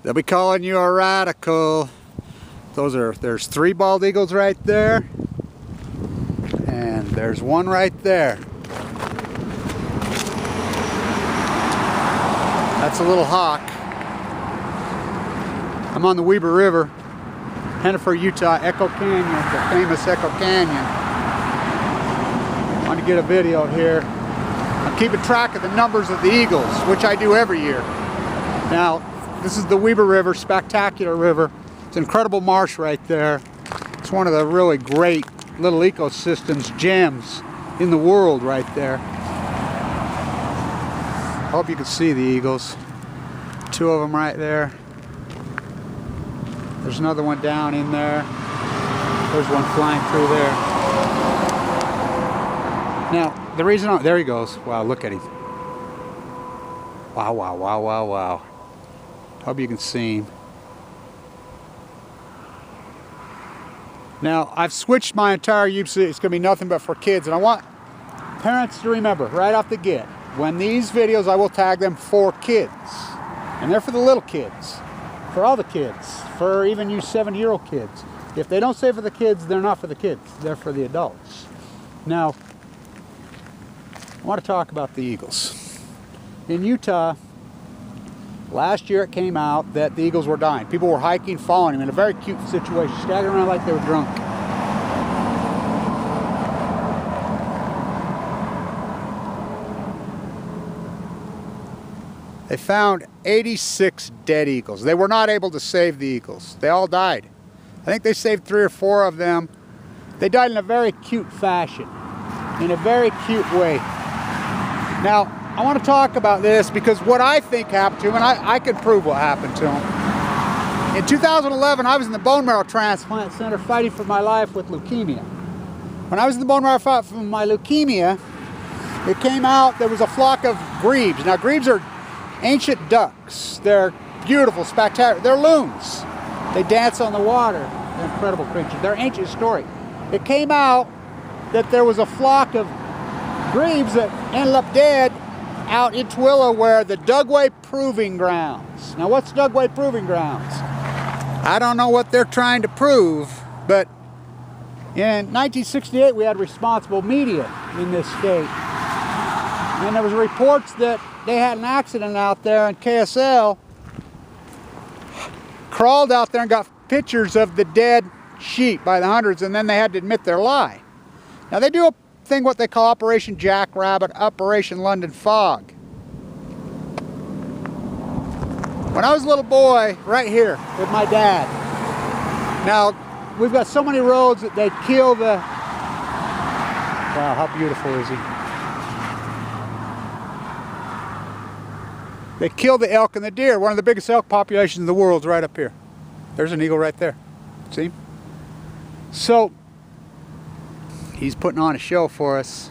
They'll be calling you a radical. There's 3 bald eagles right there. And there's one right there. That's a little hawk. I'm on the Weber River, headed for Utah, Echo Canyon, the famous Echo Canyon. I want to get a video here. I'm keeping track of the numbers of the eagles, which I do every year. Now, this is the Weber River, spectacular river. It's an incredible marsh right there. It's one of the really great little ecosystems, gems in the world right there. I hope you can see the eagles. 2 of them right there. There's another one down in there. There's one flying through there. Now, the reason, there he goes. Wow, look at him. Wow, wow, wow, wow, wow. Hope you can see him. Now, I've switched my entire YouTube. It's going to be nothing but for kids. And I want parents to remember right off the get, when these videos, I will tag them for kids. And they're for the little kids. For all the kids. For even you 7-year-old kids. If they don't say for the kids, they're not for the kids. They're for the adults. Now, I want to talk about the eagles. In Utah, last year it came out that the eagles were dying. People were hiking, following them in a very cute situation, staggering around like they were drunk. They found 86 dead eagles. They were not able to save the eagles. They all died. I think they saved 3 or 4 of them. They died in a very cute fashion, in a very cute way. Now, I want to talk about this because what I think happened to him, and I can prove what happened to him. In 2011, I was in the bone marrow transplant center fighting for my life with leukemia. When I was in the bone marrow fight for my leukemia, it came out there was a flock of grebes. Now, grebes are ancient ducks. They're beautiful, spectacular. They're loons. They dance on the water. They're incredible creatures. They're ancient story. It came out that there was a flock of grebes that ended up dead out in Twilla, where the Dugway Proving Grounds. Now, what's Dugway Proving Grounds? I don't know what they're trying to prove, but in 1968 we had responsible media in this state. And there was reports that they had an accident out there, and KSL crawled out there and got pictures of the dead sheep by the hundreds, and then they had to admit their lie. Now, they do a thing what they call Operation Jackrabbit, Operation London Fog. When I was a little boy, right here with my dad. Now, we've got so many roads that they kill the... Wow, how beautiful is he? They kill the elk and the deer. One of the biggest elk populations in the world is right up here. There's an eagle right there. See? So, he's putting on a show for us.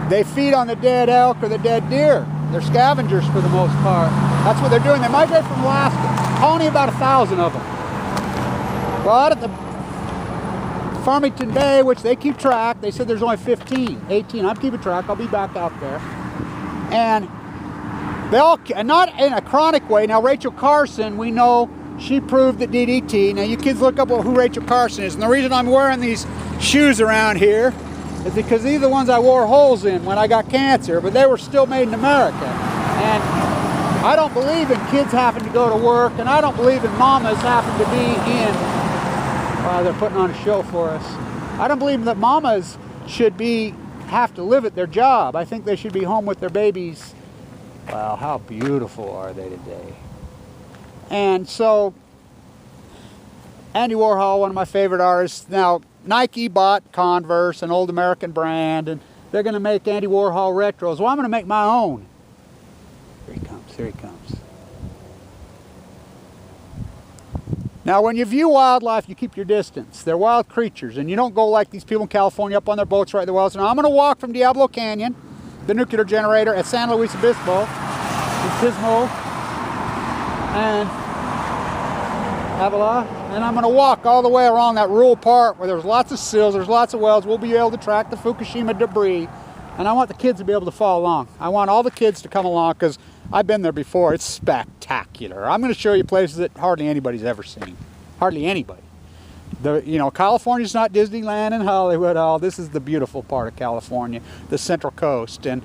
They feed on the dead elk or the dead deer. They're scavengers for the most part. That's what they're doing. They migrate from Alaska. Only about 1,000 of them. Well, out at the Farmington Bay, which they keep track, they said there's only 15, 18. I'm keeping track. I'll be back out there. And they all, and not in a chronic way. Now, Rachel Carson, we know she proved that DDT. Now, you kids look up who Rachel Carson is. And the reason I'm wearing these shoes around here is because these are the ones I wore holes in when I got cancer, but they were still made in America. And I don't believe in kids having to go to work, and I don't believe in mamas having to be in, they're putting on a show for us. I don't believe that mamas should have to live at their job. I think they should be home with their babies. Wow, how beautiful are they today? And so, Andy Warhol, one of my favorite artists. Now, Nike bought Converse, an old American brand, and they're going to make Andy Warhol retros. Well, I'm going to make my own. Here he comes, here he comes. Now, when you view wildlife, you keep your distance. They're wild creatures, and you don't go like these people in California up on their boats right in the wells. Now, I'm going to walk from Diablo Canyon, the nuclear generator, at San Luis Obispo, and Avila, and I'm going to walk all the way around that rural part where there's lots of sills, there's lots of wells. We'll be able to track the Fukushima debris And I want the kids to be able to follow along. I want all the kids to come along because I've been there before. It's spectacular. I'm going to show you places that hardly anybody's ever seen. Hardly anybody. You know, California's not Disneyland and Hollywood. Oh, this is the beautiful part of California, the Central Coast, and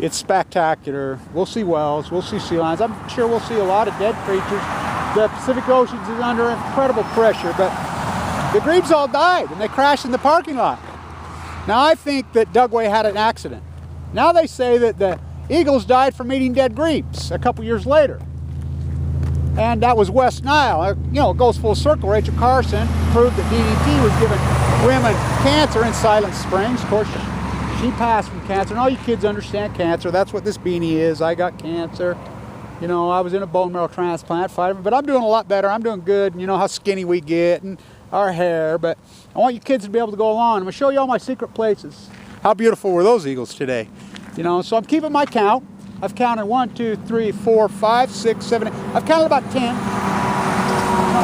it's spectacular. We'll see whales, we'll see sea lions. I'm sure we'll see a lot of dead creatures. The Pacific Ocean is under incredible pressure, but the Grebes all died and they crashed in the parking lot. Now I think that Dugway had an accident. Now they say that the eagles died from eating dead Grebes a couple years later. And that was West Nile. You know, it goes full circle. Rachel Carson proved that DDT was giving women cancer in Silent Springs. Of course, she passed from cancer. And all you kids understand cancer. That's what this beanie is. I got cancer. You know, I was in a bone marrow transplant fighting, but I'm doing a lot better. I'm doing good. And you know how skinny we get and our hair. But I want you kids to be able to go along. I'm going to show you all my secret places. How beautiful were those eagles today? You know, so I'm keeping my count. I've counted 1, 2, 3, 4, 5, 6, 7, 8. I've counted about 10,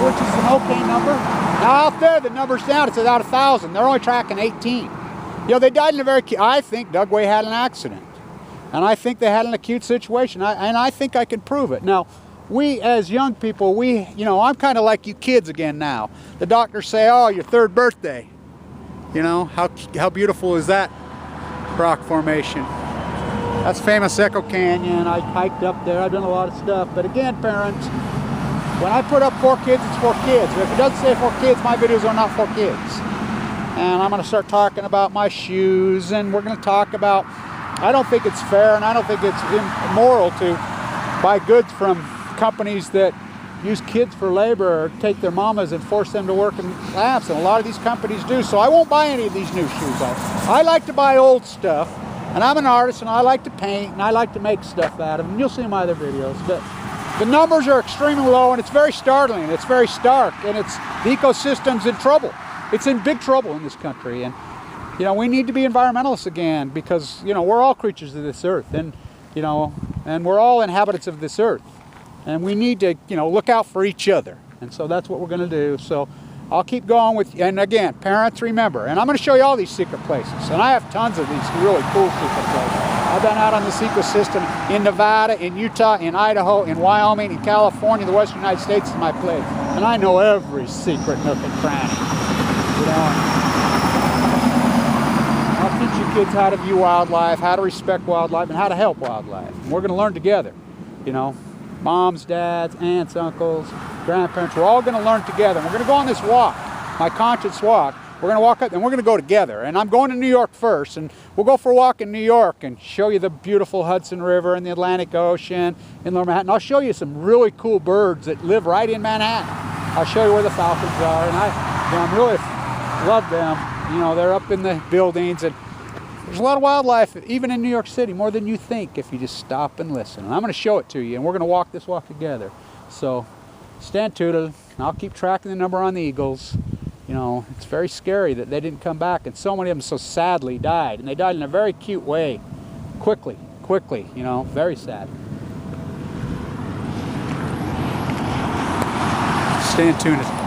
which is an okay number. Now out there, the number's down. It's about 1,000. They're only tracking 18. You know, they died in a very, I think Dugway had an accident. And I think they had an acute situation. And I think I can prove it. Now, we as young people, you know, I'm kind of like you kids again now. The doctors say, oh, your 3rd birthday. You know, how beautiful is that rock formation? That's famous Echo Canyon. I hiked up there. I've done a lot of stuff. But again, parents, when I put up 4 kids, it's 4 kids. But if it doesn't say 4 kids, my videos are not for kids. And I'm going to start talking about my shoes. And we're going to talk about, I don't think it's fair and I don't think it's immoral to buy goods from companies that use kids for labor or take their mamas and force them to work in labs. And a lot of these companies do. So I won't buy any of these new shoes. I like to buy old stuff. And I'm an artist and I like to paint and I like to make stuff out of them. You'll see in my other videos. But the numbers are extremely low and it's very startling. It's very stark and the ecosystem's in trouble. It's in big trouble in this country. And, you know, we need to be environmentalists again because, you know, we're all creatures of this earth and, you know, and we're all inhabitants of this earth. And we need to, you know, look out for each other. And so that's what we're going to do. So I'll keep going with you. And again, parents, remember, and I'm going to show you all these secret places. And I have tons of these really cool secret places. I've been out on this ecosystem in Nevada, in Utah, in Idaho, in Wyoming, in California, the Western United States is my place. And I know every secret nook and cranny. You know, I'll teach you kids how to view wildlife, how to respect wildlife, and how to help wildlife. And we're going to learn together, you know. Moms, dads, aunts, uncles, grandparents, we're all going to learn together. And we're going to go on this walk, my conscience walk. We're going to walk up and we're going to go together. And I'm going to New York first. And we'll go for a walk in New York and show you the beautiful Hudson River and the Atlantic Ocean in Lower Manhattan. I'll show you some really cool birds that live right in Manhattan. I'll show you where the falcons are. And I really love them. You know, they're up in the buildings. And there's a lot of wildlife, even in New York City, more than you think if you just stop and listen. And I'm going to show it to you, and we're going to walk this walk together. So stand tuned, and I'll keep tracking the number on the eagles. You know, it's very scary that they didn't come back, and so many of them so sadly died. And they died in a very cute way, quickly, you know, very sad. Stand tuned.